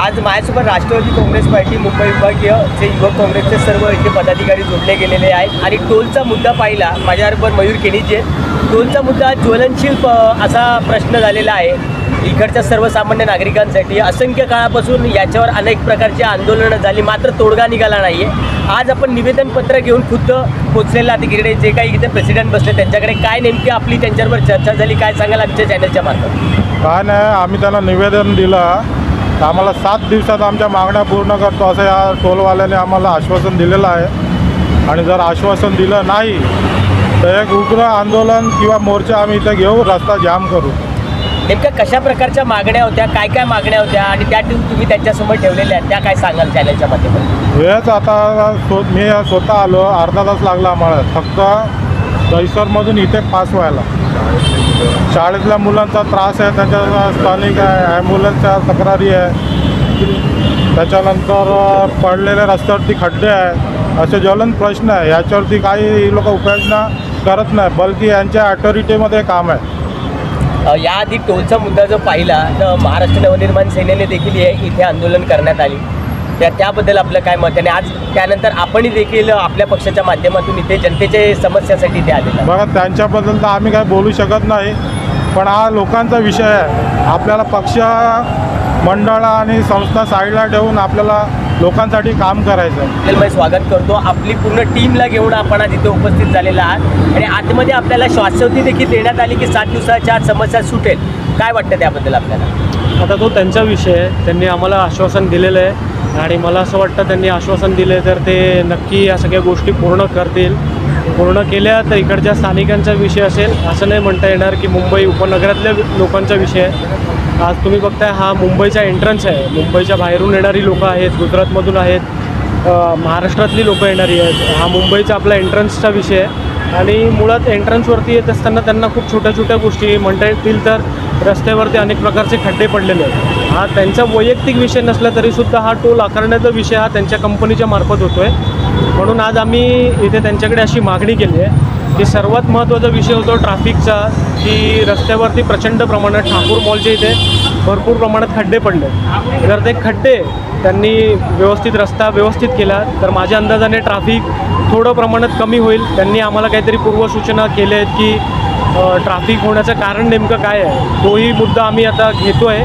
आज माझ्यासोबत राष्ट्रवादी काँग्रेस पार्टी मुंबई विभागीय जे युवक काँग्रेसचे सर्व इथे पदाधिकारी जोडले गेलेले आहेत आणि टोलचा मुद्दा पाहिला माझ्याबरोबर मयूर केनीचे. टोलचा मुद्दा ज्वलनशील असा प्रश्न झालेला आहे इकडच्या सर्वसामान्य नागरिकांसाठी. असंख्य काळापासून याच्यावर अनेक प्रकारची आंदोलनं झाली मात्र तोडगा निघाला नाही आहे. आज आपण निवेदनपत्र घेऊन खुद्द पोचलेला तिकडे जे काही इथे प्रेसिडेंट बसले त्यांच्याकडे काय नेमकी आपली त्यांच्याबरोबर चर्चा झाली काय सांगाल आमच्या चॅनलच्या मार्फत? काय नाही, आम्ही त्यांना निवेदन दिलं तर आम्हाला 7 दिवसात आमच्या मागण्या पूर्ण करतो असं या टोलवाल्याने आम्हाला आश्वासन दिलेलं आहे. आणि जर आश्वासन दिलं नाही तर एक उग्र आंदोलन किंवा मोर्चा आम्ही इथं घेऊ, रस्ता जाम करू. नेमक्या कशा प्रकारच्या मागण्या होत्या, काय काय मागण्या होत्या आणि त्या तुम्ही त्यांच्यासमोर ठेवलेल्या आहेत त्या काय सांगाल चॅनलच्या माध्यमातून? हेच आता मी स्वतः आलो, अर्धा तास लागला आम्हाला फक्त दहिसरमधून इथे पास व्हायला. शाळेतल्या मुलांचा त्रास आहे, त्यांच्या स्थानिक आहे, ॲम्ब्युलन्सच्या तक्रारी आहे, त्याच्यानंतर पडलेल्या रस्त्यावरती खड्डे आहे, असे ज्वलंत प्रश्न आहे. याच्यावरती काही लोक उपाययोजना करत नाही, बल्कि यांच्या अथॉरिटीमध्ये काम आहे. याआधी टोलचा मुद्दा जो पाहिला तर महाराष्ट्र नवनिर्माण सेनेने देखील इथे आंदोलन करण्यात आली त्याबद्दल आपलं काय मत? आणि आज त्यानंतर आपणही देखील आपल्या पक्षाच्या माध्यमातून इथे जनतेच्या समस्यासाठी इथे आलेला. बघा, त्यांच्याबद्दल तर आम्ही काय बोलू शकत नाही, पण हा लोकांचा विषय आहे. आपल्याला पक्ष मंडळ आणि संस्था साईडला ठेवून आपल्याला लोकांसाठी काम करायचं आहे. मी स्वागत करतो आपली पूर्ण टीमला घेऊन आपण आज इथे उपस्थित झालेला आहात आणि आतमध्ये आपल्याला श्वासवती देखील देण्यात आली की 7 दिवसाच्या आत समस्या सुटेल. काय वाटतं त्याबद्दल आपल्याला? आता तो त्यांचा विषय आहे, त्यांनी आम्हाला आश्वासन दिलेलं आहे आणि मला असं वाटतं त्यांनी आश्वासन दिले तर ते नक्की या सगळ्या गोष्टी पूर्ण करतील. पूर्ण केल्या तर इकडच्या स्थानिकांचा विषय असेल असं नाही म्हणता येणार की मुंबई उपनगरातल्या लोकांचा विषय आहे. आज तुम्ही बघताय हा मुंबईचा एंट्रन्स आहे, मुंबईच्या बाहेरून येणारी लोकं आहेत, गुजरातमधून आहेत, महाराष्ट्रातली लोकं येणारी आहेत. हा मुंबईचा आपला एंट्रन्सचा विषय आहे आणि मुळात एंट्रन्सवरती येत असताना त्यांना खूप छोट्या छोट्या गोष्टी म्हणता येतील तर रस्त्यावरती अनेक प्रकारचे खड्डे पडलेले आहेत. हा त्यांचा वैयक्तिक विषय नसला तरीसुद्धा हा टोल आकारण्याचा विषय हा त्यांच्या कंपनीच्या मार्फत होतो आहे. म्हणून आज आम्ही इथे त्यांच्याकडे अशी मागणी केली आहे की सर्वात महत्त्वाचा विषय होतो ट्रॅफिकचा, की रस्त्यावरती प्रचंड प्रमाणात ठाकूर मॉलच्या इथे भरपूर प्रमाणात खड्डे पडले. जर ते खड्डे त्यांनी रस्ता व्यवस्थित केला तर माझ्या अंदाजाने ट्रॅफिक थोडं प्रमाणात कमी होईल. त्यांनी आम्हाला काहीतरी पूर्वसूचना केल्या आहेत की ट्रॅफिक होण्याचं कारण नेमकं काय आहे, तोही मुद्दा आम्ही आता घेतो आहे.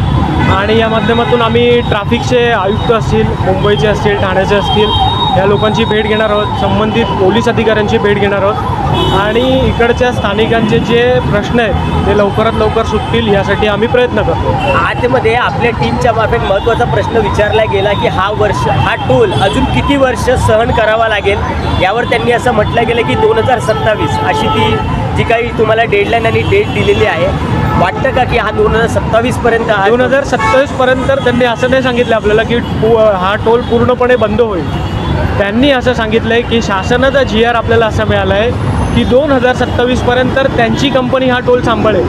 आणि या माध्यमातून आम्ही ट्रॅफिकचे आयुक्त असतील, मुंबईचे असतील, ठाण्याचे असतील, या लोकांची भेट घेणार आहोत, संबंधित पोलीस अधिकाऱ्यांची भेट घेणार आहोत आणि इकडच्या स्थानिकांचे जे प्रश्न आहेत ते लवकरात लवकर सुटतील यासाठी आम्ही प्रयत्न करतो. आतमध्ये आपल्या टीमच्या मार्फत महत्त्वाचा प्रश्न विचारला गेला की हा टोल अजून किती वर्ष सहन करावा लागेल. यावर त्यांनी असं म्हटलं गेलं की 2027 अशी ती जी काही तुम्हाला डेडलाईन आणि डेट दिलेली आहे. वाटतं का की हा 2027पर्यंत 2027पर्यंत त्यांनी असं नाही सांगितलं आपल्याला की हा टोल पूर्णपणे बंद होईल. त्यांनी असं सांगितलं आहे की शासनाचा GR आपल्याला असं मिळाला आहे की 2027पर्यंत त्यांची कंपनी हा टोल सांभाळेल.